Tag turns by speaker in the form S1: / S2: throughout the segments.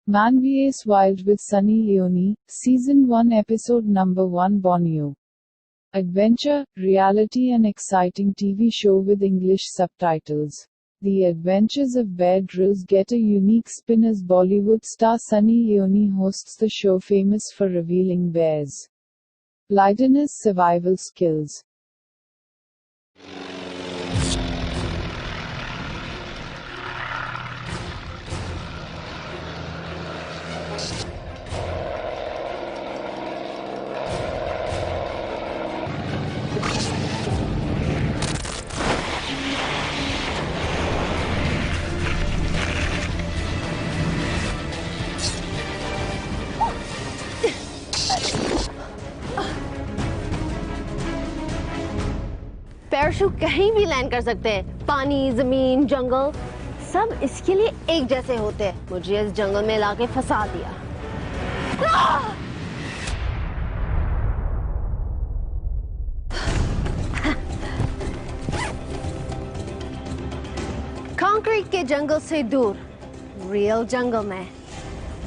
S1: Man vs Wild with Sunny Leone, Season 1 Episode Number 1 Borneo. Adventure, reality and exciting TV show with English subtitles. The adventures of Bear Grylls get a unique spin as Bollywood star Sunny Leone hosts the show famous for revealing bears' wilderness survival skills.
S2: Parachute कहीं भी land कर सकते हैं। पानी, जमीन, जंगल सब इसके लिए एक जैसे होते हैं। मुझे इस जंगल में लाके फंसा दिया। कंक्रीट के जंगल से दूर, रियल जंगल में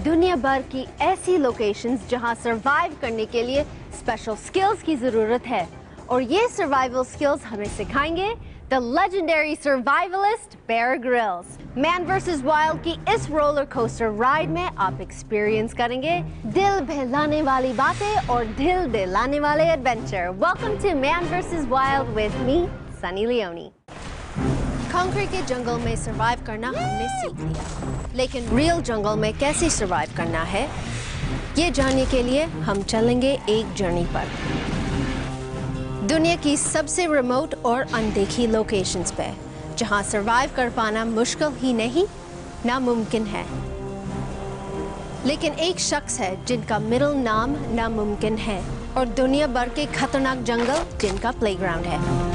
S2: दुनिया भर की ऐसी लोकेशंस जहां सरवाइव करने के लिए स्पेशल स्किल्स की जरूरत है। और ये सर्वाइवल स्किल्स हमें सिखाएंगे the legendary survivalist Bear Grylls. Man versus Wild की इस रोलर कोस्टर राइड में आप एक्सपीरियंस करेंगे दिल बहलाने वाली बातें और दिल दहलाने वाले adventure. Welcome to Man versus Wild with me Sunny Leone. Concrete के जंगल में सर्वाइव करना हमने सीख लिया, लेकिन रियल जंगल में कैसे सर्वाइव करना है ये जानने के लिए हम चलेंगे एक जर्नी पर, दुनिया की सबसे रिमोट और अनदेखी लोकेशंस पे, जहां सरवाइव कर पाना मुश्किल ही नहीं नामुमकिन है। लेकिन एक शख्स है जिनका मिडिल नाम नामुमकिन है और दुनिया भर के खतरनाक जंगल जिनका प्लेग्राउंड है।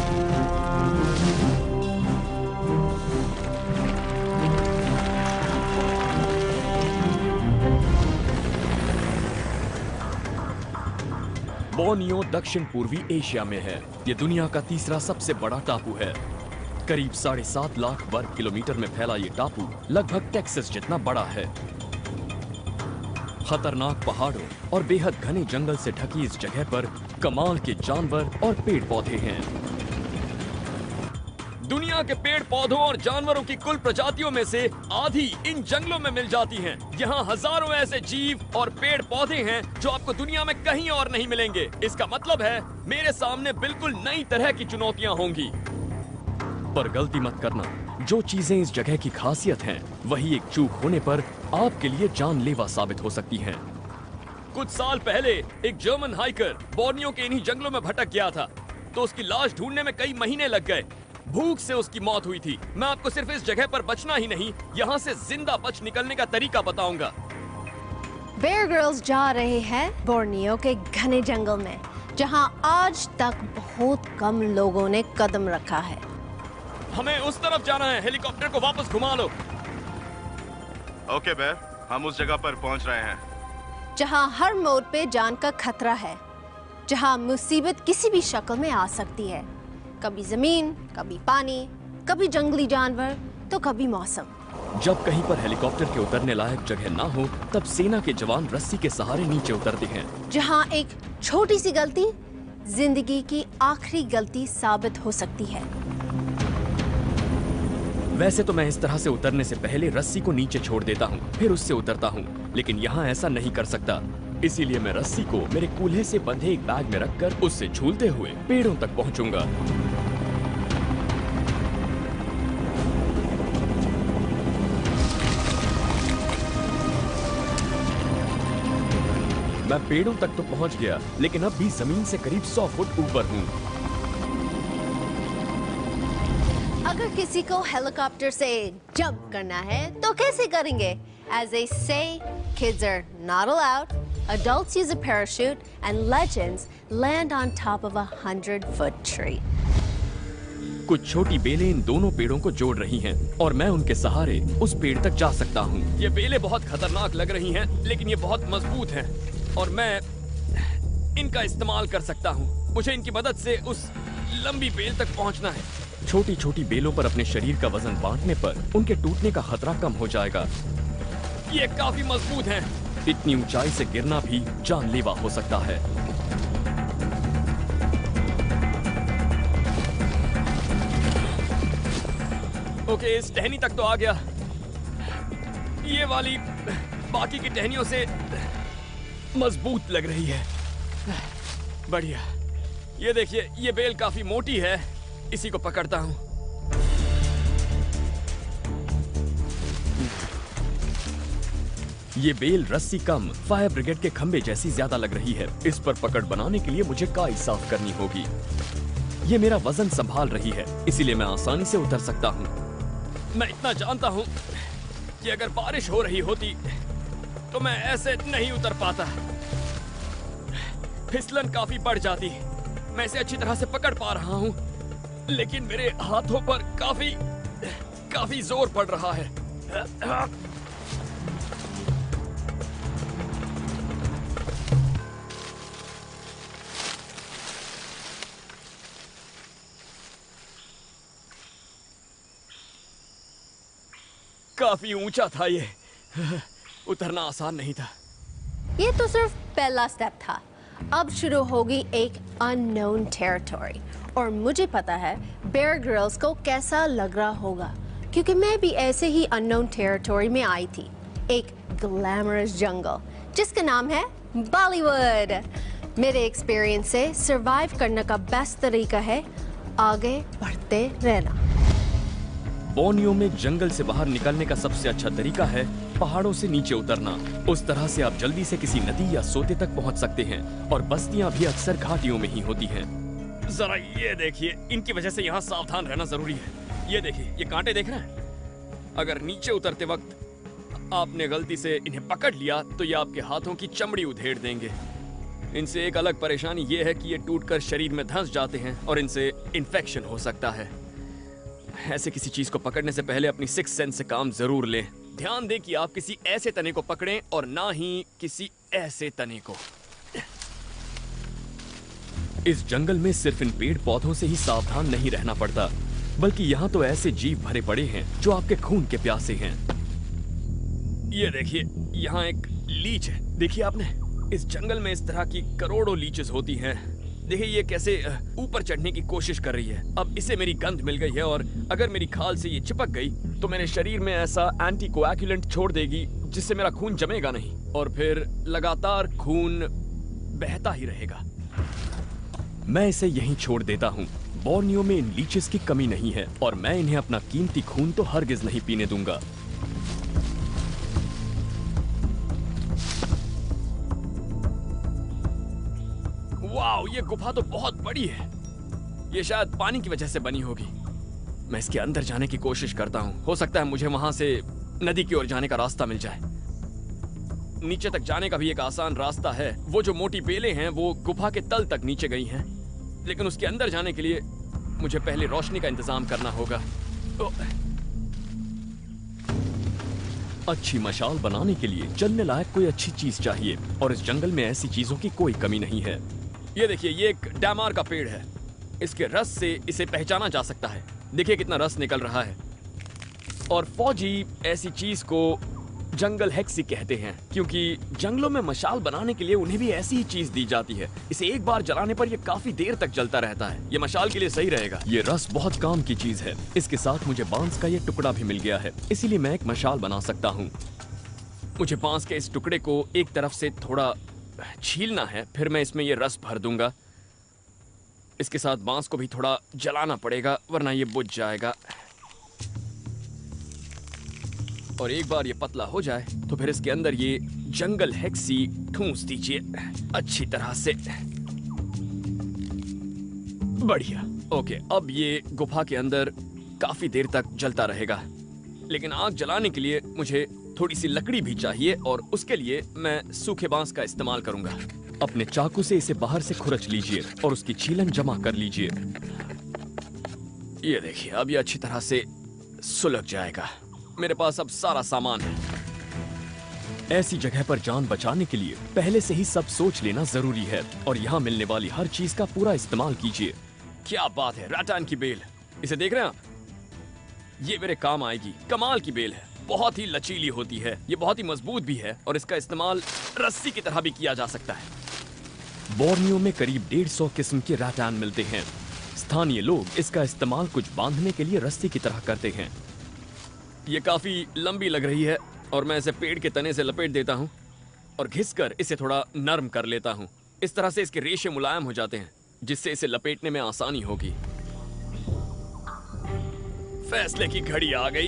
S3: बोर्नियो दक्षिण पूर्वी एशिया में है। ये दुनिया का तीसरा सबसे बड़ा टापू है। करीब 7.5 लाख वर्ग किलोमीटर में फैला ये टापू लगभग टेक्सास जितना बड़ा है। खतरनाक पहाड़ों और बेहद घने जंगल से ढकी इस जगह पर कमाल के जानवर और पेड़ पौधे हैं। दुनिया के पेड़ पौधों और जानवरों की कुल प्रजातियों में से आधी इन जंगलों में मिल जाती हैं। यहाँ हजारों ऐसे जीव और पेड़ पौधे हैं जो आपको दुनिया में कहीं और नहीं मिलेंगे। इसका मतलब है मेरे सामने बिल्कुल नई तरह की चुनौतियाँ होंगी। पर गलती मत करना, जो चीजें इस जगह की खासियत हैं, वही एक चूक होने पर आपके लिए जानलेवा साबित हो सकती हैं। कुछ साल पहले एक जर्मन हाइकर बोर्नियो के इन्हीं जंगलों में भटक गया था, तो उसकी लाश ढूंढने में कई महीने लग गए। भूख से उसकी मौत हुई थी। मैं आपको सिर्फ इस जगह पर बचना ही नहीं, यहाँ से जिंदा बच निकलने का तरीका बताऊंगा।
S2: बेयर ग्रिल्स जा रहे हैं बोर्नियो के घने जंगल में, जहाँ आज तक बहुत कम लोगों ने कदम रखा है।
S3: हमें उस तरफ जाना है। हेलीकॉप्टर को वापस घुमा लो।
S4: ओके बेयर, हम उस जगह पर पहुंच रहे हैं
S2: जहाँ हर मोड़ पे जान का खतरा है, जहाँ मुसीबत किसी भी शक्ल में आ सकती है। कभी जमीन, कभी पानी, कभी जंगली जानवर, तो कभी मौसम।
S3: जब कहीं पर हेलीकॉप्टर के उतरने लायक जगह ना हो, तब सेना के जवान रस्सी के सहारे नीचे उतरते हैं।
S2: जहां एक छोटी सी गलती जिंदगी की आखिरी गलती साबित हो सकती है।
S3: वैसे तो मैं इस तरह से उतरने से पहले रस्सी को नीचे छोड़ देता हूँ, फिर उससे उतरता हूँ, लेकिन यहाँ ऐसा नहीं कर सकता। इसीलिए मैं रस्सी को मेरे कूल्हे से बंधे एक बैग में रखकर उससे झूलते हुए पेड़ों तक पहुँचूंगा। मैं पेड़ों तक तो पहुंच गया, लेकिन अब भी जमीन से करीब 100 फुट ऊपर हूँ।
S2: अगर किसी को हेलीकॉप्टर से जंप करना है तो कैसे करेंगे? As they say, kids are not allowed, adults use a parachute, and legends land on top of a 100-foot tree.
S3: कुछ छोटी बेलें इन दोनों पेड़ों को जोड़ रही हैं और मैं उनके सहारे उस पेड़ तक जा सकता हूँ। ये बेलें बहुत खतरनाक लग रही हैं, लेकिन ये बहुत मजबूत हैं और मैं इनका इस्तेमाल कर सकता हूँ। मुझे इनकी मदद से उस लंबी बेल तक पहुँचना है। छोटी छोटी बेलों पर अपने शरीर का वजन बांटने पर उनके टूटने का खतरा कम हो जाएगा। ये काफी मजबूत हैं। इतनी ऊंचाई से गिरना भी जानलेवा हो सकता है। ओके, इस टहनी तक तो आ गया। ये वाली बाकी की टहनियों से मजबूत लग रही है। बढ़िया। ये देखिए, ये बेल काफी मोटी है। इसी को पकड़ता हूं। ये बेल रस्सी कम फायर ब्रिगेड के खंबे जैसी ज्यादा लग रही है। इस पर पकड़ बनाने के लिए मुझे काई साफ करनी होगी। ये मेरा वजन संभाल रही है, इसीलिए मैं आसानी से उतर सकता हूँ। मैं इतना जानता हूँ कि अगर बारिश हो रही होती तो मैं ऐसे नहीं उतर पाता। फिसलन काफी बढ़ जाती। मैं इसे अच्छी तरह से पकड़ पा रहा हूँ, लेकिन मेरे हाथों पर काफी जोर पड़ रहा है। काफी ऊंचा था ये। उतरना आसान नहीं था।
S2: ये तो सिर्फ पहला स्टेप था। अब शुरू होगी एक अननोन टेरिटरी, और मुझे पता है बेयर ग्रिल्स को कैसा लग रहा होगा, क्योंकि मैं भी ऐसे ही अननोन टेरिटरी में आई थी। एक ग्लैमरस जंगल जिसका नाम है बॉलीवुड। मेरे एक्सपीरियंस से सरवाइव करने का बेस्ट तरीका है आगे बढ़ते रहना।
S3: बोर्नियो में जंगल से बाहर निकलने का सबसे अच्छा तरीका है पहाड़ों से नीचे उतरना। उस तरह से आप जल्दी से किसी नदी या सोते तक पहुंच सकते हैं, और बस्तियां भी अक्सर घाटियों में ही होती हैं। जरा ये देखिए, इनकी वजह से यहाँ सावधान रहना जरूरी है। ये देखिए, ये कांटे देख रहे हैं? अगर नीचे उतरते वक्त आपने गलती से इन्हें पकड़ लिया तो ये आपके हाथों की चमड़ी उधेड़ देंगे। इनसे एक अलग परेशानी ये है कि ये टूटकर शरीर में धंस जाते हैं और इनसे इन्फेक्शन हो सकता है। ऐसे किसी चीज को पकड़ने से पहले अपनी सिक्स सेंस से काम जरूर लें। ध्यान दें कि आप किसी ऐसे तने को पकड़ें और ना ही किसी ऐसे तने को। इस जंगल में सिर्फ इन पेड़ पौधों से ही सावधान नहीं रहना पड़ता, बल्कि यहाँ तो ऐसे जीव भरे पड़े हैं जो आपके खून के प्यासे हैं। ये देखिए, यहाँ एक लीच है। देखिए आपने, इस जंगल में इस तरह की करोड़ों लीचेस होती हैं। देखिए ये कैसे ऊपर चढ़ने की कोशिश कर रही है। अब इसे मेरी गंध मिल गई है, और अगर मेरी खाल से ये चिपक गई तो मेरे शरीर में ऐसा एंटीकोएगुलेंट छोड़ देगी जिससे मेरा खून जमेगा नहीं, और फिर लगातार खून बहता ही रहेगा। मैं इसे यहीं छोड़ देता हूँ। बोर्नियो में इन लीचेस की कमी नहीं है, और मैं इन्हें अपना कीमती खून तो हरगिज नहीं पीने दूंगा। वाओ, ये गुफा तो बहुत बड़ी है। ये शायद पानी की वजह से बनी होगी। मैं इसके अंदर जाने की कोशिश करता हूँ। हो सकता है मुझे वहां से नदी की ओर जाने का रास्ता मिल जाए। नीचे तक जाने का भी एक आसान रास्ता है। वो जो मोटी बेलें हैं वो गुफा के तल तक नीचे गई हैं, लेकिन उसके अंदर जाने के लिए मुझे पहले रोशनी का इंतजाम करना होगा। अच्छी मशाल बनाने के लिए जलने लायक कोई अच्छी चीज चाहिए, और इस जंगल में ऐसी चीजों की कोई कमी नहीं है। ये देखिए, ये एक डैमार का पेड़ है। इसके रस से इसे पहचाना जा सकता है। देखिए कितना रस निकल रहा है। और फौजी ऐसी चीज को जंगल हेक्सी कहते हैं, क्योंकि जंगलों में मशाल बनाने के लिए उन्हें भी ऐसी ही चीज दी जाती है। इसे एक बार जलाने पर यह काफी देर तक जलता रहता है। ये मशाल के लिए सही रहेगा। ये रस बहुत काम की चीज है। इसके साथ मुझे बांस का ये टुकड़ा भी मिल गया है, इसीलिए मैं एक मशाल बना सकता हूँ। मुझे बांस के इस टुकड़े को एक तरफ से थोड़ा छीलना है, फिर मैं इसमें ये रस भर दूंगा। इसके साथ बांस को भी थोड़ा जलाना पड़ेगा, वरना ये बुझ जाएगा। और एक बार ये पतला हो जाए तो फिर इसके अंदर ये जंगल हेक्सी ठूंस दीजिए अच्छी तरह से। बढ़िया। ओके, अब ये गुफा के अंदर काफी देर तक जलता रहेगा, लेकिन आग जलाने के लिए मुझे थोड़ी सी लकड़ी भी चाहिए, और उसके लिए मैं सूखे बांस का इस्तेमाल करूंगा। अपने चाकू से इसे बाहर से खुरच लीजिए और उसकी छीलन जमा कर लीजिए। ये देखिए, अब ये अच्छी तरह से सुलग जाएगा। मेरे पास अब सारा सामान है। ऐसी जगह पर जान बचाने के लिए पहले से ही सब सोच लेना जरूरी है, और यहाँ मिलने वाली हर चीज का पूरा इस्तेमाल कीजिए। क्या बात है, राटान की बेल। इसे देख रहे हैं आप? ये मेरे काम आएगी। कमाल की बेल है। बहुत ही लचीली होती है। ये बहुत ही मजबूत भी है और इसका इस्तेमाल रस्सी की तरह भी किया जा सकता है। बोर्नियो में करीब 150 किस्म के राटान मिलते हैं। स्थानीय लोग इसका इस्तेमाल कुछ बांधने के लिए रस्सी की तरह करते हैं। ये काफी लंबी लग रही है और मैं इसे पेड़ के तने से लपेट देता हूँ और घिसकर इसे थोड़ा नरम कर लेता हूँ। इस तरह से इसके रेशे मुलायम हो जाते हैं, जिससे इसे लपेटने में आसानी होगी। फैसले की घड़ी आ गई।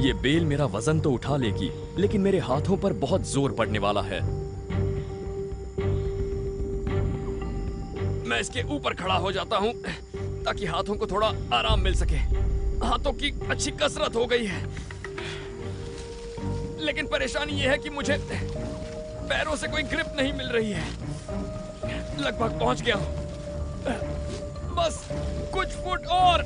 S3: ये बेल मेरा वजन तो उठा लेगी, लेकिन मेरे हाथों पर बहुत जोर पड़ने वाला है। मैं इसके ऊपर खड़ा हो जाता हूं ताकि हाथों को थोड़ा आराम मिल सके। हाथों की अच्छी कसरत हो गई है, लेकिन परेशानी यह है कि मुझे पैरों से कोई ग्रिप नहीं मिल रही है। लगभग पहुंच गया हूं, बस कुछ फुट और।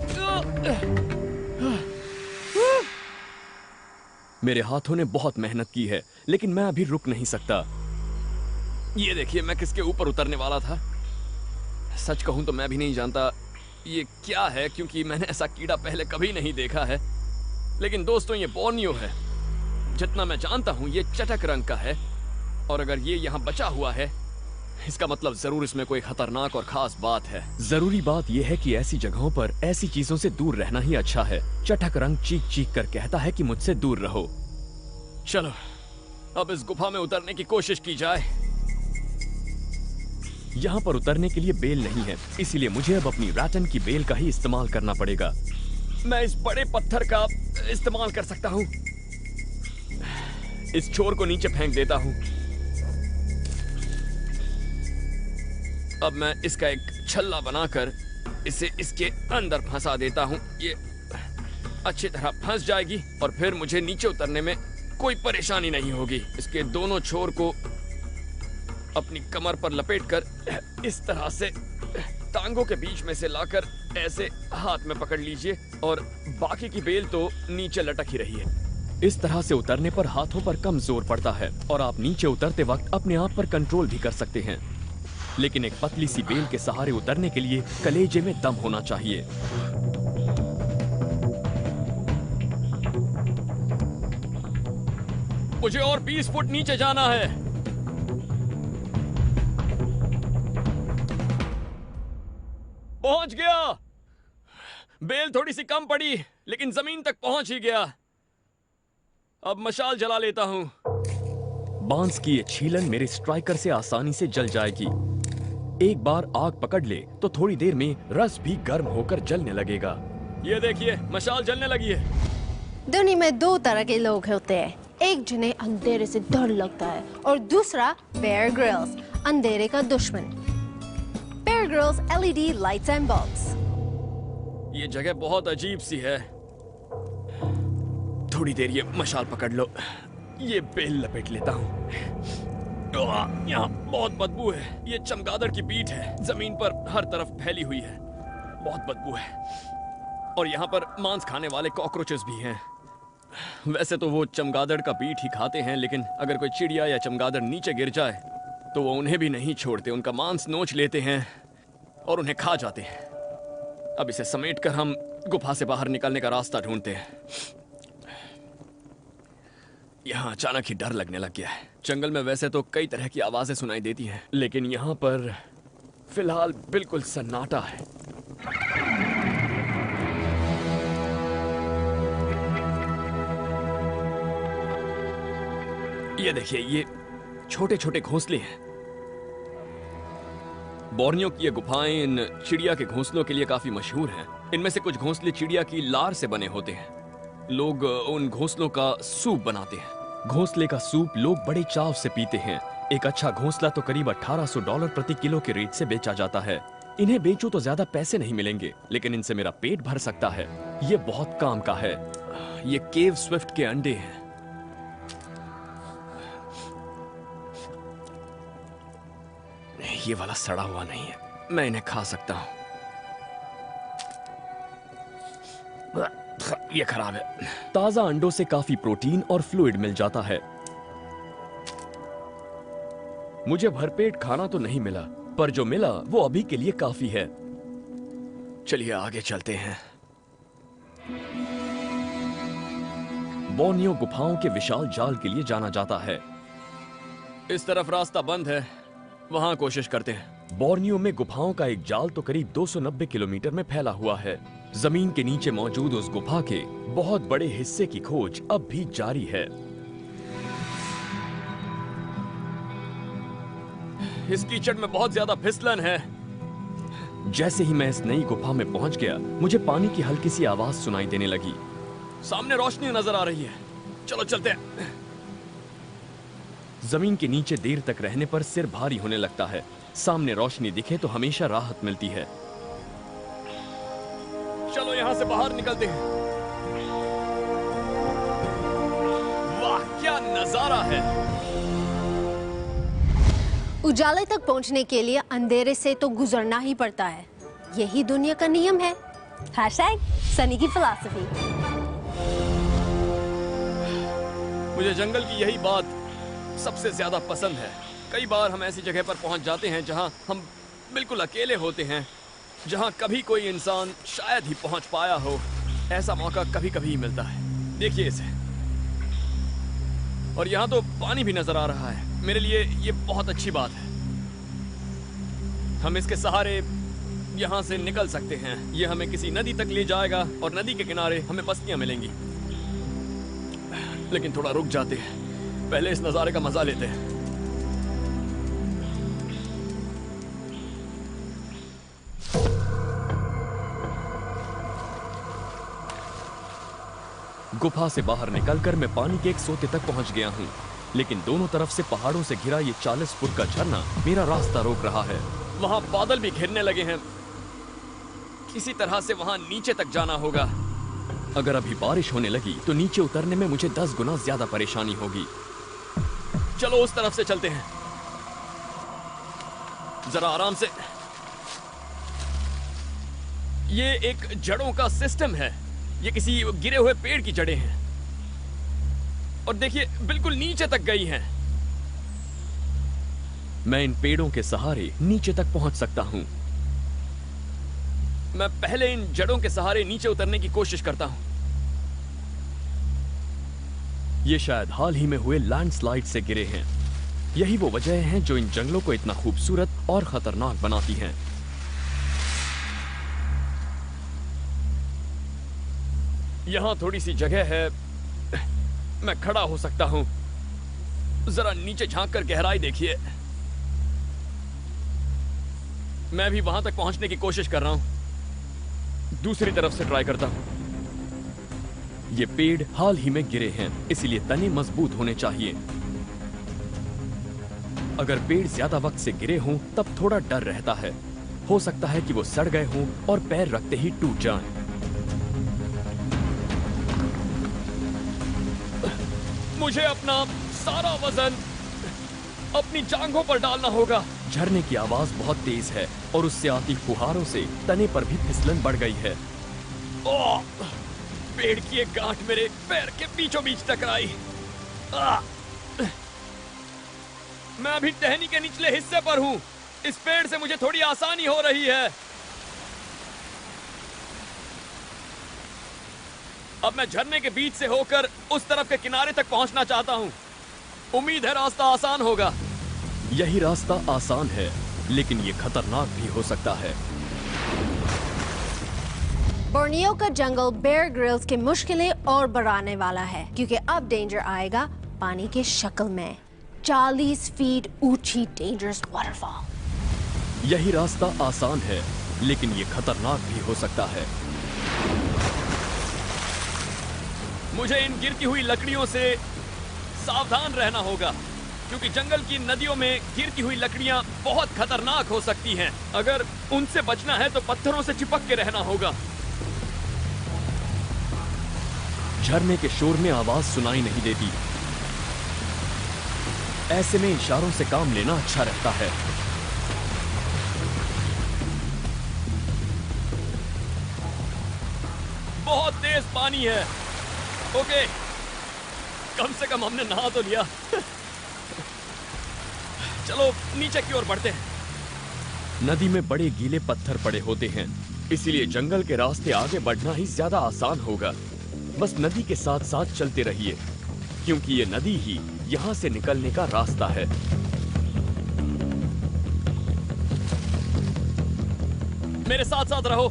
S3: मेरे हाथों ने बहुत मेहनत की है, लेकिन मैं अभी रुक नहीं सकता। ये देखिए मैं किसके ऊपर उतरने वाला था। सच कहूं तो मैं भी नहीं जानता ये क्या है, क्योंकि मैंने ऐसा कीड़ा पहले कभी नहीं देखा है। लेकिन दोस्तों, ये बोर्नियो है। जितना मैं जानता हूं ये चटक रंग का है, और अगर ये यहाँ बचा हुआ है इसका मतलब जरूर इसमें कोई खतरनाक और खास बात है। जरूरी बात यह है कि ऐसी जगहों पर ऐसी चीजों से दूर रहना ही अच्छा है। चटक रंग चीख चीख कर कहता है कि मुझसे दूर रहो। चलो अब इस गुफा में उतरने की कोशिश की जाए। यहाँ पर उतरने के लिए बेल नहीं है, इसीलिए मुझे अब अपनी राटन की बेल का ही इस्तेमाल करना पड़ेगा। मैं इस बड़े पत्थर का इस्तेमाल कर सकता हूँ। इस छोर को नीचे फेंक देता हूँ। अब मैं इसका एक छल्ला बनाकर इसे इसके अंदर फंसा देता हूँ। ये अच्छी तरह फंस जाएगी और फिर मुझे नीचे उतरने में कोई परेशानी नहीं होगी। इसके दोनों छोर को अपनी कमर पर लपेटकर इस तरह से टांगों के बीच में से लाकर ऐसे हाथ में पकड़ लीजिए, और बाकी की बेल तो नीचे लटक ही रही है। इस तरह से उतरने पर हाथों पर कम जोर पड़ता है और आप नीचे उतरते वक्त अपने आप पर कंट्रोल भी कर सकते हैं। लेकिन एक पतली सी बेल के सहारे उतरने के लिए कलेजे में दम होना चाहिए। मुझे और 20 फुट नीचे जाना है। पहुंच गया। बेल थोड़ी सी कम पड़ी, लेकिन जमीन तक पहुंच ही गया। अब मशाल जला लेता हूं। बांस की ये छीलन मेरे स्ट्राइकर से आसानी से जल जाएगी। एक बार आग पकड़ ले तो थोड़ी देर में रस भी गर्म होकर जलने लगेगा। ये देखिए मशाल जलने लगी है।
S2: दुनिया में दो तरह के लोग होते हैं, एक जिन्हें अंधेरे से डर लगता है और दूसरा बेयर ग्रिल्स, अंधेरे का दुश्मन। Bear Grylls LED lights and bulbs.
S3: ये जगह बहुत अजीब सी है। थोड़ी देर ये मशाल पकड़ लो। ये बेल लपेट लेता हूँ। यहाँ बहुत बदबू है। ये चमगादड़ की पीठ है, जमीन पर हर तरफ फैली हुई है। बहुत बदबू है, और यहाँ पर मांस खाने वाले कॉकरोचेस भी हैं। वैसे तो वो चमगादड़ का पीठ ही खाते हैं, लेकिन अगर कोई चिड़िया या चमगादड़ नीचे गिर जाए तो वो उन्हें भी नहीं छोड़ते। उनका मांस नोच लेते हैं और उन्हें खा जाते हैं। अब इसे समेटकर हम गुफा से बाहर निकलने का रास्ता ढूंढते हैं। यहाँ अचानक ही डर लगने लग गया है। जंगल में वैसे तो कई तरह की आवाजें सुनाई देती हैं, लेकिन यहाँ पर फिलहाल बिल्कुल सन्नाटा है। ये देखिए, ये छोटे छोटे घोंसले हैं। बोर्नियो की ये गुफाएं इन चिड़िया के घोंसलों के लिए काफी मशहूर हैं। इनमें से कुछ घोंसले चिड़िया की लार से बने होते हैं। लोग उन घोंसलों का सूप बनाते हैं। घोंसले का सूप लोग बड़े चाव से पीते हैं। एक अच्छा घोंसला तो करीब $1800 प्रति किलो के रेट से बेचा जाता है। इन्हें बेचो तो ज्यादा पैसे नहीं मिलेंगे, लेकिन इनसे मेरा पेट भर सकता है। ये बहुत काम का है। ये केव स्विफ्ट के अंडे हैं। ये वाला सड़ा हुआ नहीं है, मैं इन्हें खा सकता हूं। ये खराब है। ताजा अंडों से काफी प्रोटीन और फ्लूइड मिल जाता है। मुझे भरपेट खाना तो नहीं मिला, पर जो मिला वो अभी के लिए काफी है। चलिए आगे चलते हैं। बोर्नियो गुफाओं के विशाल जाल के लिए जाना जाता है। इस तरफ रास्ता बंद है, वहां कोशिश करते हैं। बोर्नियो में गुफाओं का एक जाल तो करीब 290 किलोमीटर में फैला हुआ है। जमीन के नीचे मौजूद उस गुफा के बहुत बड़े हिस्से की खोज अब भी जारी है। इस कीचड़ में बहुत ज्यादा फिसलन है। जैसे ही मैं इस नई गुफा में पहुंच गया, मुझे पानी की हल्की सी आवाज सुनाई देने लगी। सामने रोशनी नजर आ रही है, चलो चलते हैं। जमीन के नीचे देर तक रहने पर सिर भारी होने लगता है। सामने रोशनी दिखे तो हमेशा राहत मिलती है। चलो यहां से बाहर निकलते हैं। वाह क्या नजारा है।
S2: उजाले तक पहुंचने के लिए अंधेरे से तो गुजरना ही पड़ता है। यही दुनिया का नियम है। सनी की फिलॉसफी।
S3: मुझे जंगल की यही बात सबसे ज्यादा पसंद है। कई बार हम ऐसी जगह पर पहुंच जाते हैं जहां हम बिल्कुल अकेले होते हैं, जहां कभी कोई इंसान शायद ही पहुंच पाया हो। ऐसा मौका कभी कभी ही मिलता है। देखिए इसे, और यहां तो पानी भी नजर आ रहा है। मेरे लिए ये बहुत अच्छी बात है। हम इसके सहारे यहां से निकल सकते हैं। ये हमें किसी नदी तक ले जाएगा और नदी के किनारे हमें बस्तियां मिलेंगी। लेकिन थोड़ा रुक जाते हैं, पहले इस नजारे का मजा लेते हैं। गुफा से बाहर निकलकर मैं पानी के एक सोते तक पहुंच गया हूं, लेकिन दोनों तरफ से पहाड़ों से घिरा ये 40 फुट का झरना मेरा रास्ता रोक रहा है। वहां बादल भी घिरने लगे हैं। किसी तरह से वहां नीचे तक जाना होगा। अगर अभी बारिश होने लगी तो नीचे उतरने में मुझे 10 गुना ज्यादा परेशानी होगी। चलो उस तरफ से चलते हैं, जरा आराम से। ये एक जड़ों का सिस्टम है। ये किसी गिरे हुए पेड़ की जड़ें हैं, और देखिए बिल्कुल नीचे तक गई हैं। मैं इन पेड़ों के सहारे नीचे तक पहुंच सकता हूं। मैं पहले इन जड़ों के सहारे नीचे उतरने की कोशिश करता हूं। ये शायद हाल ही में हुए लैंडस्लाइड से गिरे हैं। यही वो वजह है जो इन जंगलों को इतना खूबसूरत और खतरनाक बनाती हैं। यहां थोड़ी सी जगह है, मैं खड़ा हो सकता हूं। जरा नीचे झांक कर गहराई देखिए। मैं भी वहां तक पहुंचने की कोशिश कर रहा हूं। दूसरी तरफ से ट्राई करता हूं। ये पेड़ हाल ही में गिरे हैं, इसलिए तने मजबूत होने चाहिए। अगर पेड़ ज्यादा वक्त से गिरे हों तब थोड़ा डर रहता है। हो सकता है कि वो सड़ गए हों और पैर रखते ही टूट जाएं। मुझे अपना सारा वजन अपनी जांघों पर डालना होगा। झरने की आवाज बहुत तेज है और उससे आती फुहारों से तने पर भी फिसलन बढ़ गई है। ओह! पेड़ की एक गांठ मेरे पैर के बीचों बीच टकराई। मैं अभी टहनी के निचले हिस्से पर हूं। इस पेड़ से मुझे थोड़ी आसानी हो रही है। अब मैं झरने के बीच से होकर उस तरफ के किनारे तक पहुंचना चाहता हूं। उम्मीद है रास्ता आसान होगा। यही रास्ता आसान है, लेकिन ये खतरनाक भी हो सकता है।
S2: बोर्नियो का जंगल बेयर ग्रिल्स की मुश्किलें और बढ़ाने वाला है, क्योंकि अब डेंजर आएगा पानी के शक्ल में। 40 फीट ऊंची डेंजरस वाटरफॉल।
S3: यही रास्ता आसान है, लेकिन ये खतरनाक भी हो सकता है। मुझे इन गिरती हुई लकड़ियों से सावधान रहना होगा, क्योंकि जंगल की नदियों में गिरती हुई लकड़ियां बहुत खतरनाक हो सकती हैं। अगर उनसे बचना है तो पत्थरों से चिपक के रहना होगा। झरने के शोर में आवाज सुनाई नहीं देती। ऐसे में इशारों से काम लेना अच्छा रहता है। बहुत तेज पानी है। ओके, कम से कम हमने नहा तो लिया। चलो नीचे की ओर बढ़ते हैं। नदी में बड़े गीले पत्थर पड़े होते हैं, इसीलिए जंगल के रास्ते आगे बढ़ना ही ज्यादा आसान होगा। बस नदी के साथ साथ चलते रहिए, क्योंकि ये नदी ही यहाँ से निकलने का रास्ता है। मेरे साथ साथ रहो।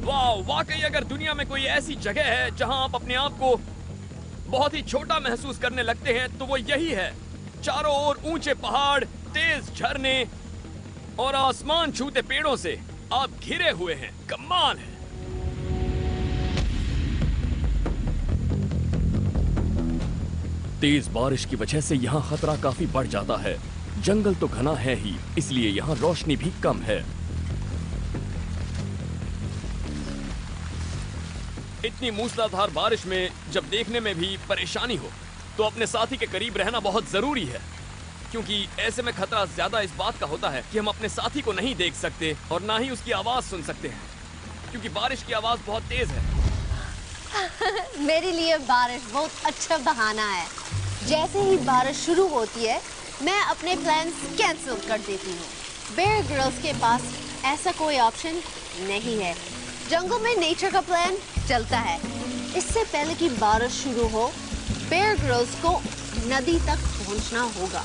S3: वाह, वाकई अगर दुनिया में कोई ऐसी जगह है जहां आप अपने आप को बहुत ही छोटा महसूस करने लगते हैं तो वो यही है। चारों ओर ऊंचे पहाड़, तेज झरने और आसमान छूते पेड़ों से आप घिरे हुए हैं। कमाल है। तेज बारिश की वजह से यहाँ खतरा काफी बढ़ जाता है। जंगल तो घना है ही, इसलिए यहाँ रोशनी भी कम है। इतनी मूसलाधार बारिश में जब देखने में भी परेशानी हो तो अपने साथी के करीब रहना बहुत जरूरी है, क्योंकि ऐसे में खतरा ज्यादा इस बात का होता है कि हम अपने साथी को नहीं देख सकते और ना ही उसकी आवाज सुन सकते हैं, क्योंकि बारिश की आवाज बहुत तेज है।
S2: मेरे लिए बारिश बहुत अच्छा बहाना है। जैसे ही बारिश शुरू होती है मैं अपने प्लान्स कैंसिल कर देती हूँ। बेयर ग्रिल्स के पास ऐसा कोई ऑप्शन नहीं है। जंगल में नेचर का प्लान चलता है। इससे पहले कि बारिश शुरू हो बेयर ग्रिल्स को नदी तक पहुंचना होगा।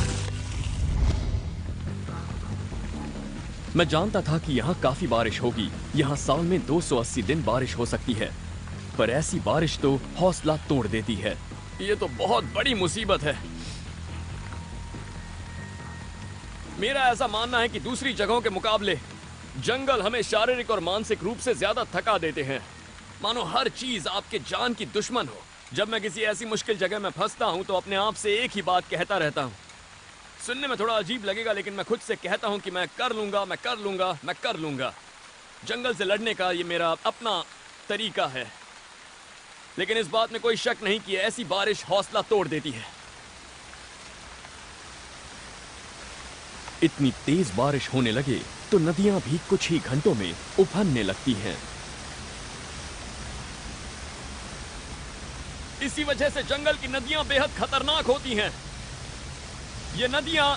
S3: मैं जानता था कि यहाँ काफी बारिश होगी। यहाँ साल में 280 दिन बारिश हो सकती है, पर ऐसी बारिश तो हौसला तोड़ देती है। ये तो बहुत बड़ी मुसीबत है। मेरा ऐसा मानना है कि दूसरी जगहों के मुकाबले जंगल हमें शारीरिक और मानसिक रूप से ज्यादा थका देते हैं। मानो हर चीज आपके जान की दुश्मन हो। जब मैं किसी ऐसी मुश्किल जगह में फंसता हूं तो अपने आप से एक ही बात कहता रहता हूं। सुनने में थोड़ा अजीब लगेगा, लेकिन मैं खुद से कहता हूं कि मैं कर लूंगा, मैं कर लूंगा, मैं कर लूंगा। जंगल से लड़ने का ये मेरा अपना तरीका है। लेकिन इस बात में कोई शक नहीं कि ऐसी बारिश हौसला तोड़ देती है। इतनी तेज बारिश होने लगे तो नदियां भी कुछ ही घंटों में उफनने लगती हैं। इसी वजह से जंगल की नदियां बेहद खतरनाक होती हैं। ये नदियां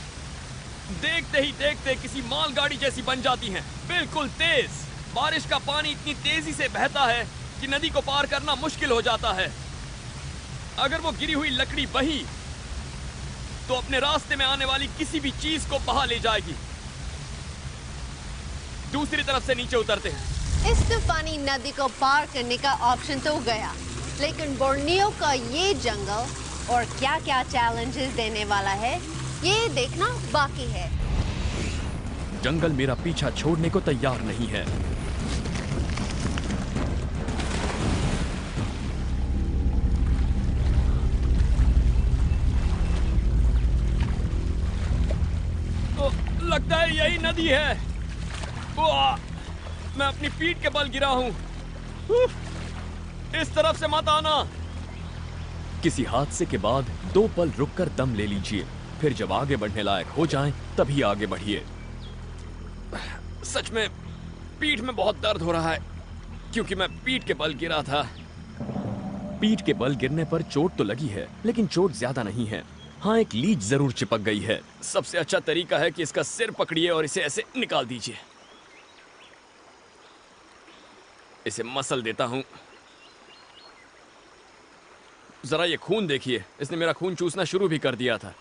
S3: देखते ही देखते किसी मालगाड़ी जैसी बन जाती हैं, बिल्कुल तेज। बारिश का पानी इतनी तेजी से बहता है कि नदी को पार करना मुश्किल हो जाता है। अगर वो गिरी हुई लकड़ी बही तो अपने रास्ते में आने वाली किसी भी चीज को बहा ले जाएगी। दूसरी तरफ से नीचे उतरते हैं।
S2: इस तूफानी नदी को पार करने का ऑप्शन तो गया, लेकिन बोर्नियो का ये जंगल और क्या क्या चैलेंजेस देने वाला है ये देखना बाकी है।
S3: जंगल मेरा पीछा छोड़ने को तैयार नहीं है। लगता है यही नदी है। मैं अपनी पीठ के बल गिरा हूं। इस तरफ से मत आना। किसी हादसे के बाद 2 पल रुककर दम ले लीजिए, फिर जब आगे बढ़ने लायक हो जाएं, तभी आगे बढ़िए। सच में पीठ में बहुत दर्द हो रहा है, क्योंकि मैं पीठ के बल गिरा था। पीठ के बल गिरने पर चोट तो लगी है, लेकिन चोट ज्यादा नहीं है। हाँ, एक लीच जरूर चिपक गई है। सबसे अच्छा तरीका है कि इसका सिर पकड़िए और इसे ऐसे निकाल दीजिए। इसे मसल देता हूं। जरा ये खून देखिए, इसने मेरा खून चूसना शुरू भी कर दिया था।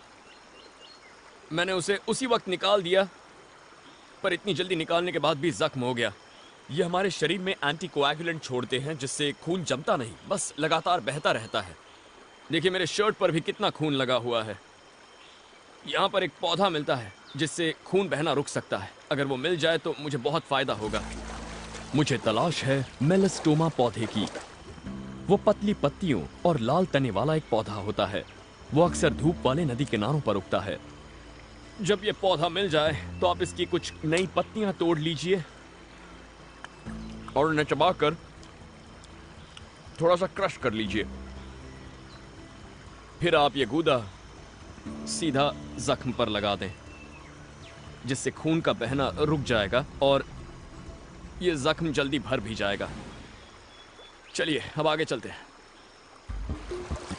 S3: मैंने उसे उसी वक्त निकाल दिया, पर इतनी जल्दी निकालने के बाद भी जख्म हो गया। ये हमारे शरीर में एंटीकोएगुलेंट छोड़ते हैं, जिससे खून जमता नहीं, बस लगातार बहता रहता है। देखिए मेरे शर्ट पर भी कितना खून लगा हुआ है। यहाँ पर एक पौधा मिलता है जिससे खून बहना रुक सकता है। अगर वो मिल जाए तो मुझे बहुत फायदा होगा। मुझे तलाश है मेलास्टोमा पौधे की। वो पतली पत्तियों और लाल तने वाला एक पौधा होता है। वो अक्सर धूप वाले नदी किनारों पर उगता है। जब ये पौधा मिल जाए तो आप इसकी कुछ नई पत्तियां तोड़ लीजिए और उन्हें चबाकर थोड़ा सा क्रश कर लीजिए। फिर आप ये गूदा सीधा जख्म पर लगा दें, जिससे खून का बहना रुक जाएगा और ये जख्म जल्दी भर भी जाएगा। चलिए अब आगे चलते हैं।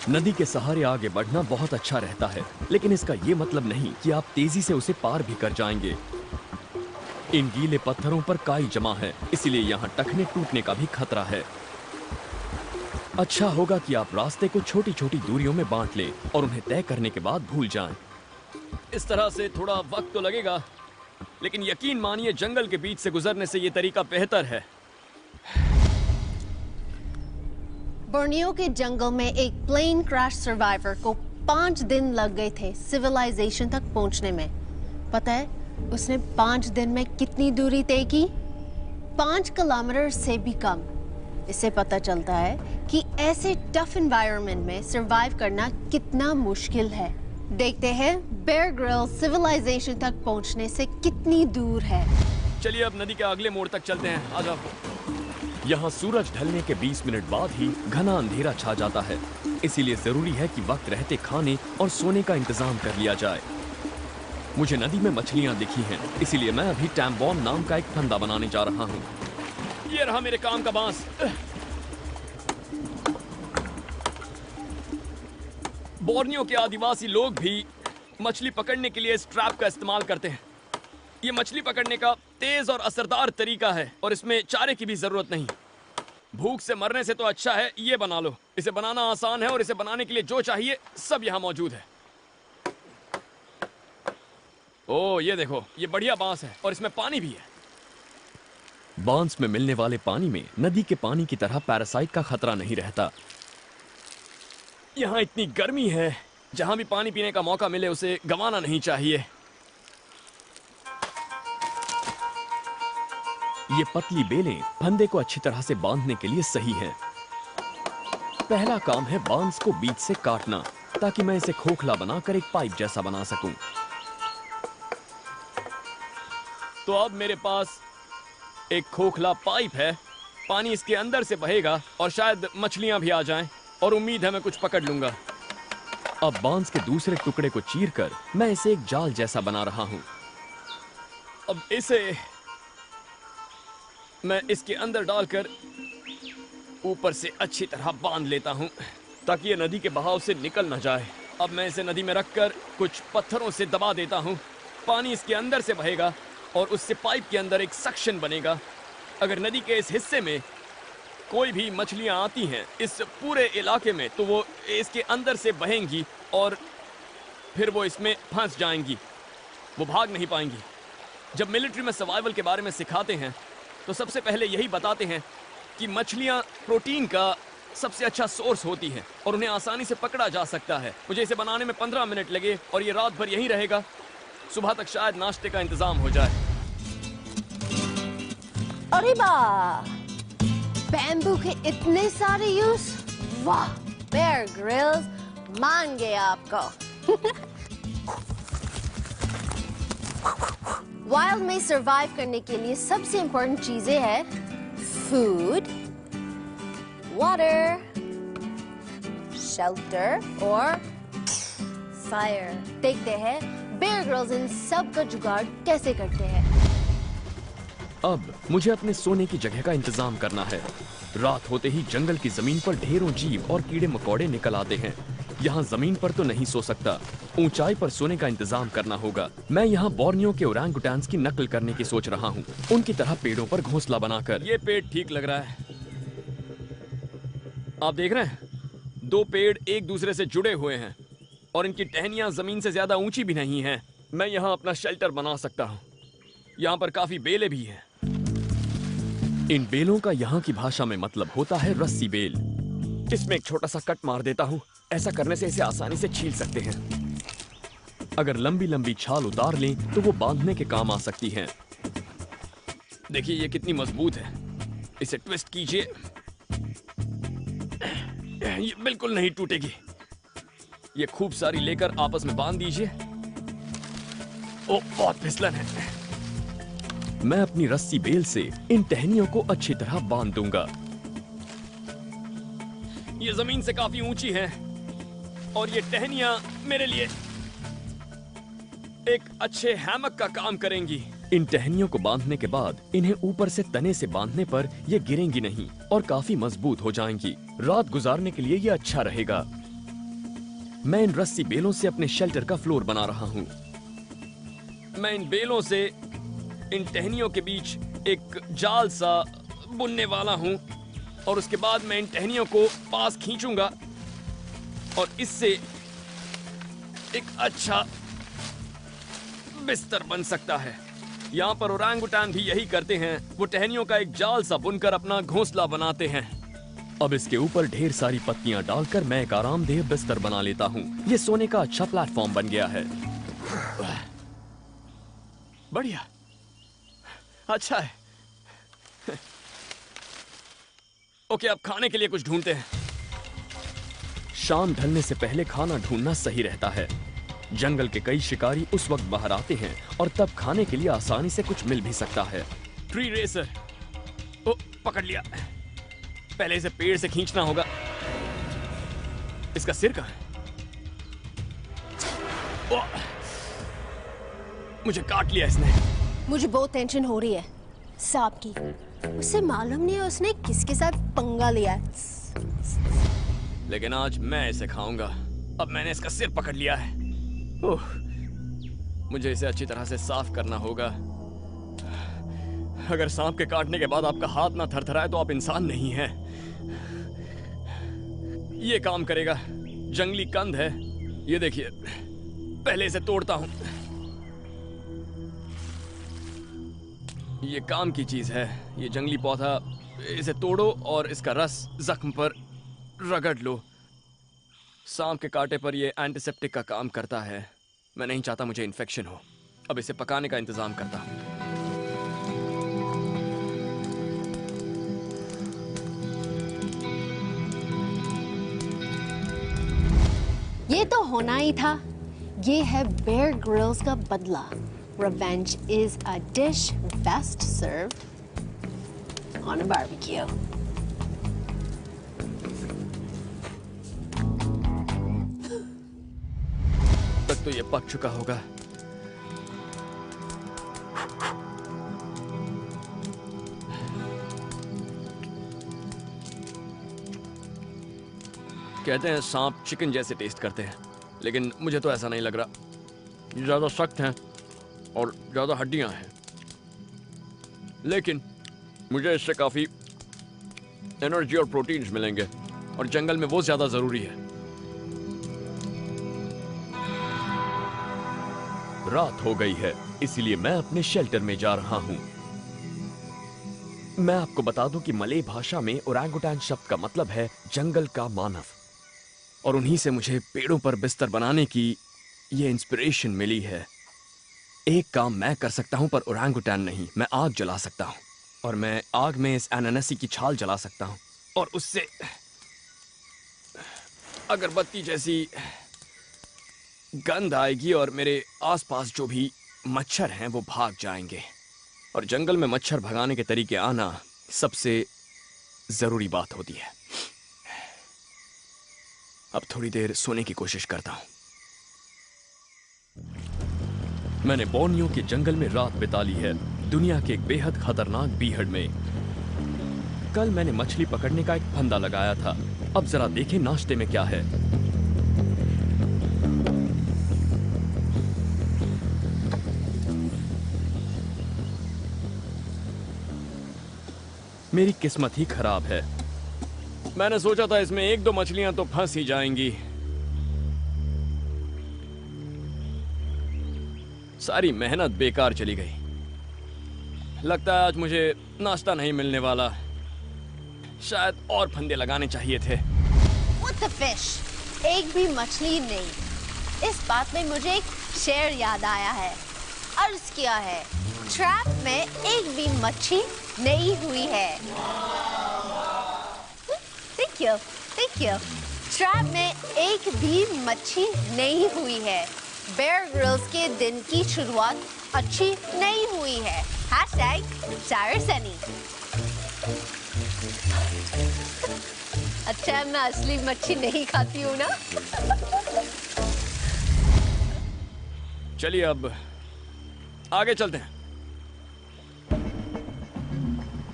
S3: नदी के सहारे आगे बढ़ना बहुत अच्छा रहता है, लेकिन इसका ये मतलब नहीं कि आप तेजी से उसे पार भी कर जाएंगे। इन गीले पत्थरों पर काई जमा है, इसलिए यहाँ टखने टूटने का भी खतरा है। अच्छा होगा कि आप रास्ते को छोटी छोटी दूरियों में बांट लें और उन्हें तय करने के बाद भूल जाएं। इस तरह से थोड़ा वक्त तो लगेगा, लेकिन यकीन मानिए जंगल के बीच से गुजरने से ये तरीका बेहतर है।
S2: बोर्नियो के जंगल में एक प्लेन क्रैश सर्वाइवर को 5 दिन लग गए थे सिविलाइजेशन तक पहुंचने में। पता है उसने 5 दिन में कितनी दूरी तय की? 5 किलोमीटर से भी कम। इससे पता चलता है कि ऐसे टफ एनवायरनमेंट में सरवाइव करना कितना मुश्किल है। देखते हैं बेयर ग्रिल्स सिविलाइजेशन तक पहुंचने से कितनी दूर है।
S3: चलिए अब नदी के अगले मोड़ तक चलते हैं। आ जाओ। यहाँ सूरज ढलने के 20 मिनट बाद ही घना अंधेरा छा जाता है, इसीलिए जरूरी है कि वक्त रहते खाने और सोने का इंतजाम कर लिया जाए। मुझे नदी में मछलियाँ दिखी हैं, इसीलिए मैं अभी टैम्बॉम नाम का एक फंदा बनाने जा रहा हूँ। ये रहा मेरे काम का बांस। बोर्नियो के आदिवासी लोग भी मछली पकड़ने के लिए इस ट्रैप का इस्तेमाल करते हैं। ये मछली पकड़ने का तेज और असरदार तरीका है और इसमें चारे की भी जरूरत नहीं। भूख से मरने से तो अच्छा है ये बना लो। इसे बनाना आसान है और इसे बनाने के लिए जो चाहिए सब यहाँ मौजूद है। ओह ये देखो, ये बढ़िया बांस है और इसमें पानी भी है। बांस में मिलने वाले पानी में नदी के पानी की तरह पैरासाइट का खतरा नहीं रहता। यहाँ इतनी गर्मी है, जहां भी पानी पीने का मौका मिले उसे गंवाना नहीं चाहिए। ये पतली बेलें फंदे को अच्छी तरह से बांधने के लिए सही हैं। पहला काम है बांस को बीच से काटना, ताकि मैं इसे खोखला बनाकर एक पाइप जैसा बना सकूं। तो अब मेरे पास एक खोखला पाइप है। पानी इसके अंदर से बहेगा और शायद मछलियां भी आ जाएं, और उम्मीद है मैं कुछ पकड़ लूंगा। अब बांस के दूसरे टुकड़े को चीरकर मैं इसे एक जाल जैसा बना रहा हूं। अब इसे मैं इसके अंदर डालकर ऊपर से अच्छी तरह बांध लेता हूं, ताकि ये नदी के बहाव से निकल ना जाए। अब मैं इसे नदी में रखकर कुछ पत्थरों से दबा देता हूं। पानी इसके अंदर से बहेगा और उससे पाइप के अंदर एक सक्शन बनेगा। अगर नदी के इस हिस्से में कोई भी मछलियां आती हैं इस पूरे इलाके में, तो वो इसके अंदर से बहेंगी और फिर वो इसमें फंस जाएंगी, वो भाग नहीं पाएंगी। जब मिलिट्री में सर्वाइवल के बारे में सिखाते हैं तो सबसे पहले यही बताते हैं कि मछलियां प्रोटीन का सबसे अच्छा सोर्स होती हैं और उन्हें आसानी से पकड़ा जा सकता है। मुझे इसे बनाने में 15 मिनट लगे और ये रात भर यहीं रहेगा। सुबह तक शायद नाश्ते का इंतजाम हो जाए।
S2: अरे वाह, बैम्बू के इतने सारे यूज। वाह, बेयर ग्रिल्स मान गए आपको। वाइल्ड में सरवाइव करने के लिए सबसे इंपॉर्टेंट चीजें हैं फूड, वाटर, शेल्टर और फायर। देखते हैं बेयर ग्रिल्स इन सब का जुगाड़ कैसे करते हैं।
S3: अब मुझे अपने सोने की जगह का इंतजाम करना है। रात होते ही जंगल की जमीन पर ढेरों जीव और कीड़े मकोड़े निकल आते हैं। यहाँ जमीन पर तो नहीं सो सकता, ऊंचाई पर सोने का इंतजाम करना होगा। मैं यहाँ बोर्नियो के ओरंगुटान्स की नकल करने की सोच रहा हूँ, उनकी तरह पेड़ों पर घोंसला बनाकर। ये पेड़ ठीक लग रहा है। आप देख रहे हैं, 2 पेड़ एक दूसरे से जुड़े हुए हैं और इनकी टहनियां जमीन से ज्यादा ऊंची भी नहीं हैं। मैं यहाँ अपना शेल्टर बना सकता हूँ। यहाँ पर काफी बेलें भी हैं। इन बेलों का यहाँ की भाषा में मतलब होता है रस्सी बेल। इसमें एक छोटा सा कट मार देता हूँ। ऐसा करने से इसे आसानी से छील सकते हैं। अगर लंबी लंबी छाल उतार लें तो वो बांधने के काम आ सकती हैं। देखिए ये कितनी मजबूत है। इसे ट्विस्ट कीजिए, ये बिल्कुल नहीं टूटेगी। ये खूब सारी लेकर आपस में बांध दीजिए। ओ, बहुत फिसलन है। मैं अपनी रस्सी बेल से इन टहनियों को अच्छी तरह बांध दूंगा। ये जमीन से काफी ऊंची है और ये टहनियां मेरे लिए एक अच्छे हैमक का काम करेंगी। इन टहनियों को बांधने के बाद इन्हें ऊपर से तने से बांधने पर ये गिरेंगी नहीं और काफी मजबूत हो जाएंगी। रात गुजारने के लिए ये अच्छा रहेगा। मैं इन रस्सी बेलों से अपने शेल्टर का फ्लोर बना रहा हूं। मैं इन बेलों से इन टहनियों के बीच एक जाल सा बुनने वाला हूं और उसके बाद मैं इन टहनियों को पास खींचूंगा और इससे एक अच्छा बिस्तर बन सकता है। यहाँ पर ओरांगुटान भी यही करते हैं, वो टहनियों का एक जाल सा बुनकर अपना घोंसला बनाते हैं। अब इसके ऊपर ढेर सारी पत्तियां डालकर मैं एक आरामदेह बिस्तर बना लेता हूँ। ये सोने का अच्छा प्लेटफॉर्म बन गया है। बढ़िया, अच्छा है। ओके, अब खाने के लिए कुछ ढूंढते हैं। शाम ढलने से पहले खाना ढूंढना सही रहता है। जंगल के कई शिकारी उस वक्त बाहर आते हैं और तब खाने के लिए आसानी से कुछ मिल भी सकता है। ट्री रेसर, ओ पकड़ लिया। पहले इसे पेड़ से खींचना होगा। इसका सिर कहाँ है? ओ, मुझे काट लिया इसने।
S2: मुझे बहुत टेंशन हो रही है सांप की। उसे मालूम नहीं है उसने किसके साथ पंगा लिया है।
S3: लेकिन आज मैं इसे खाऊंगा। अब मैंने इसका सिर पकड़ लिया है। ओह, मुझे इसे अच्छी तरह से साफ करना होगा। अगर सांप के काटने के बाद आपका हाथ ना थरथराए तो आप इंसान नहीं हैं। ये काम करेगा। जंगली कंद है, ये देखिए। पहले इसे तोड़ता हूं। ये काम की चीज है। ये जंगली पौधा, इसे तोड़ो और इसका रस जख्म पर रगड़ लो। सांप के कांटे पर यह एंटीसेप्टिक का काम करता है। मैं नहीं चाहता मुझे इन्फेक्शन हो। अब इसे पकाने का इंतजाम करता हूं।
S2: ये तो होना ही था। ये है बेयर ग्रिल्स का बदला। Revenge is a dish best served on a barbecue.
S3: तक तो ये पक चुका होगा। कहते हैं सांप चिकन जैसे टेस्ट करते हैं, लेकिन मुझे तो ऐसा नहीं लग रहा। ये ज्यादा सख्त हैं और ज्यादा हड्डियां हैं, लेकिन मुझे इससे काफी एनर्जी और प्रोटीन्स मिलेंगे और जंगल में वो ज्यादा जरूरी है। रात हो गई है, इसीलिए मैं अपने शेल्टर में जा रहा हूं। मैं आपको बता दूं कि मलय भाषा में ओरांगुटान शब्द का मतलब है जंगल का मानव, और उन्हीं से मुझे पेड़ों पर बिस्तर बनाने की ये इंस्पिरेशन मिली है। एक काम मैं कर सकता हूं पर ओरांगुटान नहीं। मैं आग जला सकता हूं और मैं आग में इस अनानासी की छाल जला सकता हूं और उससे अगरबत्ती जैसी गंध आएगी और मेरे आसपास जो भी मच्छर हैं वो भाग जाएंगे। और जंगल में मच्छर भगाने के तरीके आना सबसे जरूरी बात होती है। अब थोड़ी देर सोने की कोशिश करता हूं। मैंने बोर्नियो के जंगल में रात बिता ली है, दुनिया के एक बेहद खतरनाक बीहड़ में। कल मैंने मछली पकड़ने का एक फंदा लगाया था। अब जरा देखें नाश्ते में क्या है। मेरी किस्मत ही खराब है। मैंने सोचा था इसमें एक दो मछलियां तो फंस ही जाएंगी। सारी मेहनत बेकार चली गई। लगता है आज मुझे नाश्ता नहीं मिलने वाला। शायद और फंदे लगाने चाहिए थे।
S2: What the fish? एक भी मछली नहीं। इस बात में मुझे एक शेर याद आया है। अर्ज किया है, ट्रैप में एक भी मच्छी नहीं हुई है। Thank you, thank you. Trap में एक भी मच्छी नहीं हुई है। बेयर ग्रिल्स के दिन की शुरुआत अच्छी नहीं हुई है। #SairSunny। अच्छा, मैं असली मच्छी नहीं खाती हूँ ना।
S3: चलिए अब आगे चलते हैं।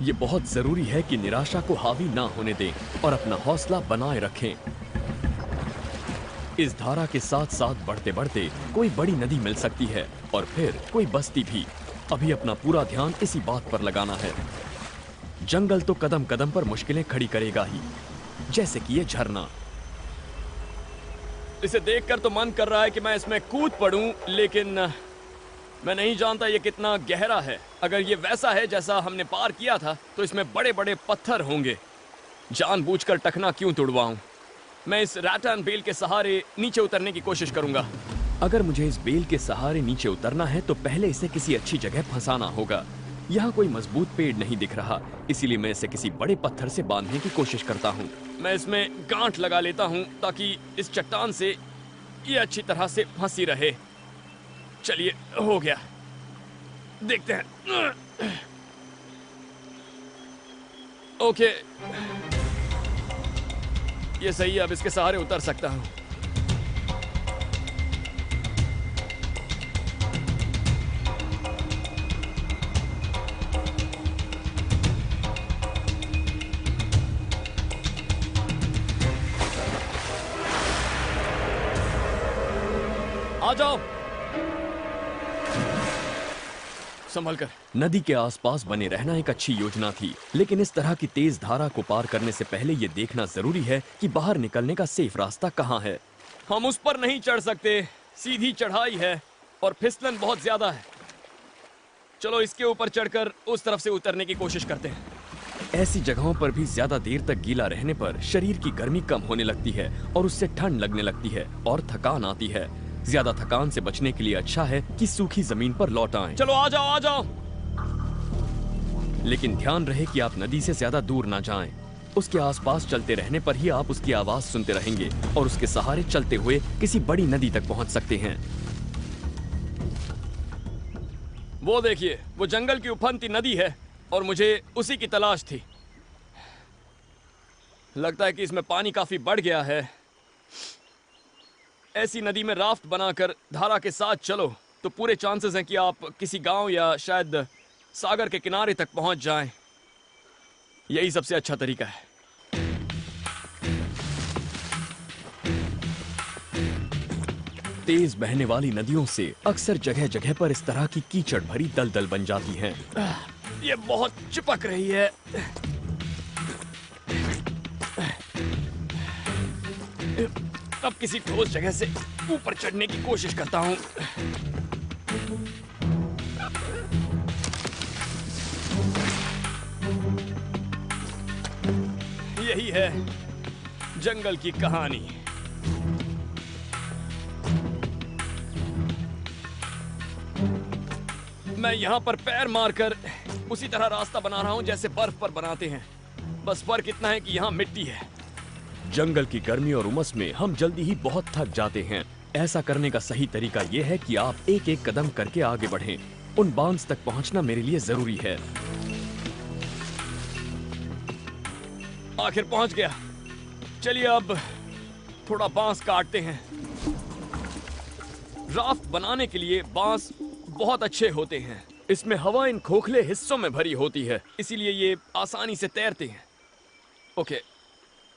S3: ये बहुत जरूरी है कि निराशा को हावी ना होने दें और अपना हौसला बनाए रखें। इस धारा के साथ साथ बढ़ते बढ़ते कोई बड़ी नदी मिल सकती है और फिर कोई बस्ती भी। अभी अपना पूरा ध्यान इसी बात पर लगाना है। जंगल तो कदम कदम पर मुश्किलें खड़ी करेगा ही, जैसे कि ये झरना। इसे देखकर तो मन कर रहा है कि मैं इसमें कूद पड़ूं, लेकिन मैं नहीं जानता ये कितना गहरा है। अगर ये वैसा है जैसा हमने पार किया था तो इसमें बड़े बड़े पत्थर होंगे। जानबूझकर टखना क्यों तुड़वाऊं? मैं इस रैटन बेल के सहारे नीचे उतरने की कोशिश करूंगा। अगर मुझे इस बेल के सहारे नीचे उतरना है तो पहले इसे किसी अच्छी जगह फंसाना होगा। यहाँ कोई मजबूत पेड़ नहीं दिख रहा, इसीलिए मैं इसे किसी बड़े पत्थर से बांधने की कोशिश करता हूँ। मैं इसमें गांठ लगा लेता हूँ ताकि इस चट्टान से ये अच्छी तरह से फंसी रहे। चलिए, हो गया। देखते हैं। ओके, ये सही है। अब इसके सहारे उतर सकता हूँ। आ जाओ, संभल कर। नदी के आसपास बने रहना एक अच्छी योजना थी, लेकिन इस तरह की तेज धारा को पार करने से पहले ये देखना जरूरी है कि बाहर निकलने का सेफ रास्ता कहाँ है। हम उस पर नहीं चढ़ सकते, सीधी चढ़ाई है और फिसलन बहुत ज्यादा है। चलो इसके ऊपर चढ़कर उस तरफ से उतरने की कोशिश करते हैं। ऐसी जगहों पर भी ज्यादा देर तक गीला रहने पर शरीर की गर्मी कम होने लगती है और उससे ठंड लगने लगती है और थकान आती है। ज्यादा थकान से बचने के लिए अच्छा है कि सूखी जमीन पर लौट आएं। चलो आ जाओ, आ जाओ। लेकिन ध्यान रहे कि आप नदी से ज्यादा दूर ना जाएं। उसके आसपास चलते रहने पर ही आप उसकी आवाज सुनते रहेंगे और उसके सहारे चलते हुए किसी बड़ी नदी तक पहुंच सकते हैं। वो देखिए, वो जंगल की उफनती नदी है और मुझे उसी की तलाश थी। लगता है कि इसमें पानी काफी बढ़ गया है। ऐसी नदी में राफ्ट बनाकर धारा के साथ चलो तो पूरे चांसेस हैं कि आप किसी गांव या शायद सागर के किनारे तक पहुंच जाएं। यही सबसे अच्छा तरीका है। तेज बहने वाली नदियों से अक्सर जगह जगह पर इस तरह की कीचड़ भरी दलदल बन जाती हैं। ये बहुत चिपक रही है। अब किसी ठोस जगह से ऊपर चढ़ने की कोशिश करता हूं। यही है जंगल की कहानी। मैं यहां पर पैर मारकर उसी तरह रास्ता बना रहा हूं जैसे बर्फ पर बनाते हैं। बस फर्क इतना है कि यहां मिट्टी है। जंगल की गर्मी और उमस में हम जल्दी ही बहुत थक जाते हैं। ऐसा करने का सही तरीका यह है कि आप एक एक कदम करके आगे बढ़ें। उन बांस तक पहुंचना मेरे लिए जरूरी है। आखिर पहुंच गया। चलिए अब थोड़ा बांस काटते हैं। राफ्ट बनाने के लिए बांस बहुत अच्छे होते हैं। इसमें हवा इन खोखले हिस्सों में भरी होती है, इसीलिए ये आसानी से तैरते हैं। ओके,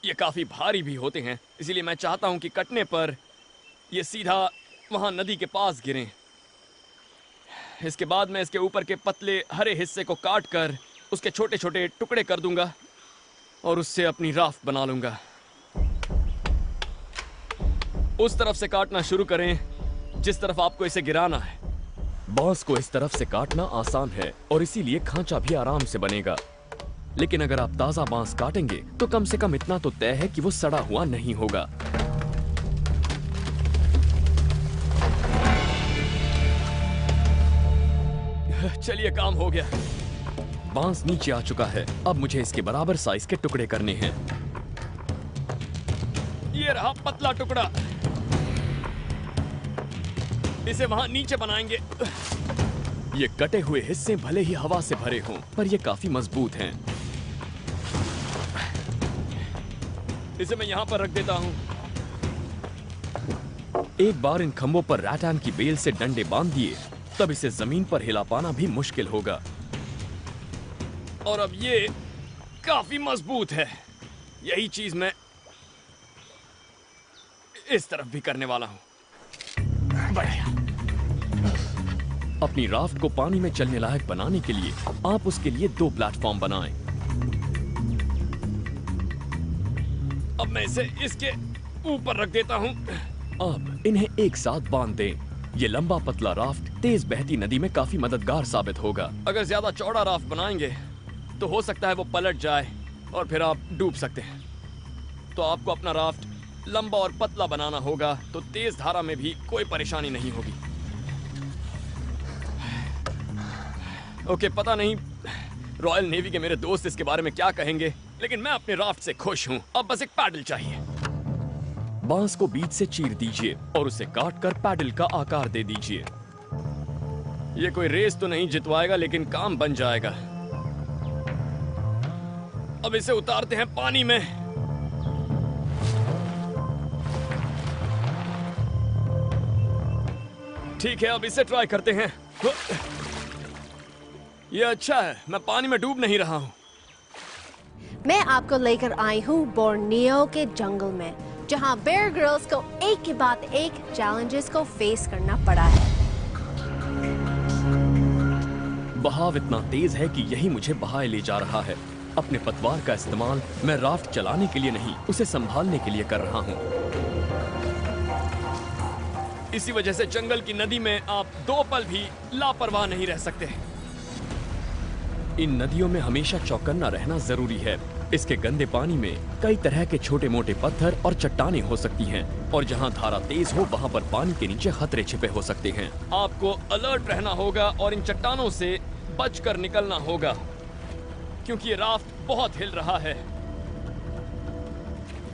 S3: ये काफी भारी भी होते हैं, इसीलिए मैं चाहता हूं कि कटने पर ये सीधा वहां नदी के पास गिरें। इसके बाद मैं इसके ऊपर के पतले हरे हिस्से को काट कर उसके छोटे छोटे टुकड़े कर दूंगा और उससे अपनी राफ्ट बना लूंगा। उस तरफ से काटना शुरू करें जिस तरफ आपको इसे गिराना है। बांस को इस तरफ से काटना आसान है और इसीलिए खांचा भी आराम से बनेगा। लेकिन अगर आप ताजा बांस काटेंगे तो कम से कम इतना तो तय है कि वो सड़ा हुआ नहीं होगा। चलिए, काम हो गया। बांस नीचे आ चुका है। अब मुझे इसके बराबर साइज के टुकड़े करने हैं। ये रहा पतला टुकड़ा। इसे वहां नीचे बनाएंगे। ये कटे हुए हिस्से भले ही हवा से भरे हों, पर ये काफी मजबूत हैं। इसे मैं यहां पर रख देता हूं। एक बार इन खंभों पर रैटन की बेल से डंडे बांध दिए, तब इसे जमीन पर हिला पाना भी मुश्किल होगा। और अब ये काफी मजबूत है। यही चीज मैं इस तरफ भी करने वाला हूं। बढ़िया। अपनी राफ्ट को पानी में चलने लायक बनाने के लिए आप उसके लिए 2 प्लेटफॉर्म बनाएं। अब मैं इसे इसके ऊपर रख देता हूं। अब इन्हें एक साथ बांध दें। ये लंबा पतला राफ्ट तेज बहती नदी में काफी मददगार साबित होगा। अगर ज्यादा चौड़ा राफ्ट बनाएंगे तो हो सकता है वो पलट जाए और फिर आप डूब सकते हैं। तो आपको अपना राफ्ट लंबा और पतला बनाना होगा, तो तेज धारा में भी कोई परेशानी नहीं होगी। ओके, पता नहीं रॉयल नेवी के मेरे दोस्त इसके बारे में क्या कहेंगे, लेकिन मैं अपने राफ्ट से खुश हूं। अब बस एक पैडल चाहिए। बांस को बीच से चीर दीजिए और उसे काटकर पैडल का आकार दे दीजिए। ये कोई रेस तो नहीं जितवाएगा, लेकिन काम बन जाएगा। अब इसे उतारते हैं पानी में। ठीक है, अब इसे ट्राई करते हैं। ये अच्छा है, मैं पानी में डूब नहीं रहा हूं।
S2: मैं आपको लेकर आई हूँ बोर्नियो के जंगल में, जहाँ बेयर ग्रिल्स को एक के बाद एक चैलेंजेस को फेस करना पड़ा है।
S3: बहाव इतना तेज है कि यही मुझे बहाए ले जा रहा है। अपने पतवार का इस्तेमाल मैं राफ्ट चलाने के लिए नहीं, उसे संभालने के लिए कर रहा हूँ। इसी वजह से जंगल की नदी में आप 2 पल भी लापरवाह नहीं रह सकते। इन नदियों में हमेशा चौकन्ना रहना जरूरी है। इसके गंदे पानी में कई तरह के छोटे मोटे पत्थर और चट्टानें हो सकती हैं, और जहां धारा तेज हो वहां पर पानी के नीचे खतरे छिपे हो सकते हैं। आपको अलर्ट रहना होगा और इन चट्टानों से बचकर निकलना होगा, क्योंकि ये राफ्ट बहुत हिल रहा है।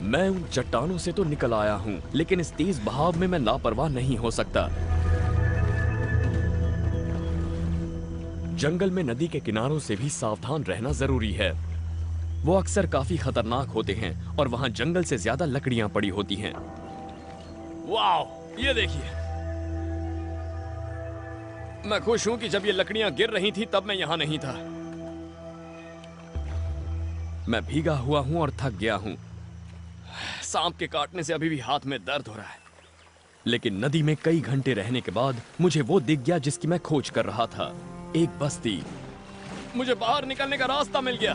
S3: मैं उन चट्टानों से तो निकल आया हूं, लेकिन इस तेज बहाव में मैं लापरवाह नहीं हो सकता। जंगल में नदी के किनारों से भी सावधान रहना जरूरी है। वो अक्सर काफी खतरनाक होते हैं और वहां जंगल से ज्यादा लकड़ियां पड़ी होती हैं। वाओ, ये देखिए। मैं खुश हूं कि जब ये लकड़ियां गिर रही थी तब मैं यहां नहीं था। मैं भीगा हुआ हूं और थक गया हूं। सांप के काटने से अभी भी हाथ में दर्द हो रहा है। लेकिन नदी में कई घंटे रहने के बाद मुझे वो दिख गया जिसकी मैं खोज कर रहा था। एक बस्ती। मुझे बाहर निकलने का रास्ता मिल गया।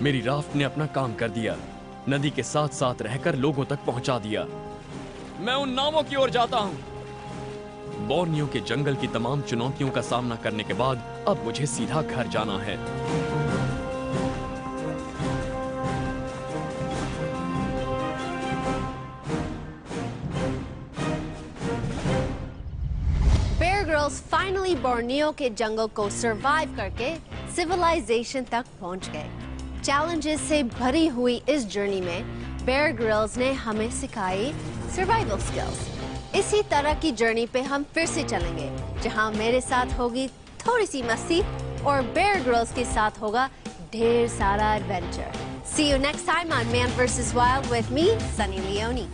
S3: मेरी राफ्ट ने अपना काम कर दिया। नदी के साथ साथ रहकर लोगों तक पहुंचा दिया। मैं उन नावों की ओर जाता हूं। बोर्नियो के जंगल की तमाम चुनौतियों का सामना करने के बाद अब मुझे सीधा घर जाना है।
S2: बेयर ग्रिल्स फाइनली बोर्नियो के जंगल को सरवाइव करके सिविलाइजेशन तक पहुंच गए। चैलेंजेस से भरी हुई इस जर्नी में बेयर ग्रिल्स ने हमें सिखाई सर्वाइवल स्किल्स। इसी तरह की जर्नी पे हम फिर से चलेंगे, जहां मेरे साथ होगी थोड़ी सी मस्ती और बेयर ग्रिल्स के साथ होगा ढेर सारा adventure. See you next time on Man vs. Wild with me, Sunny Leone.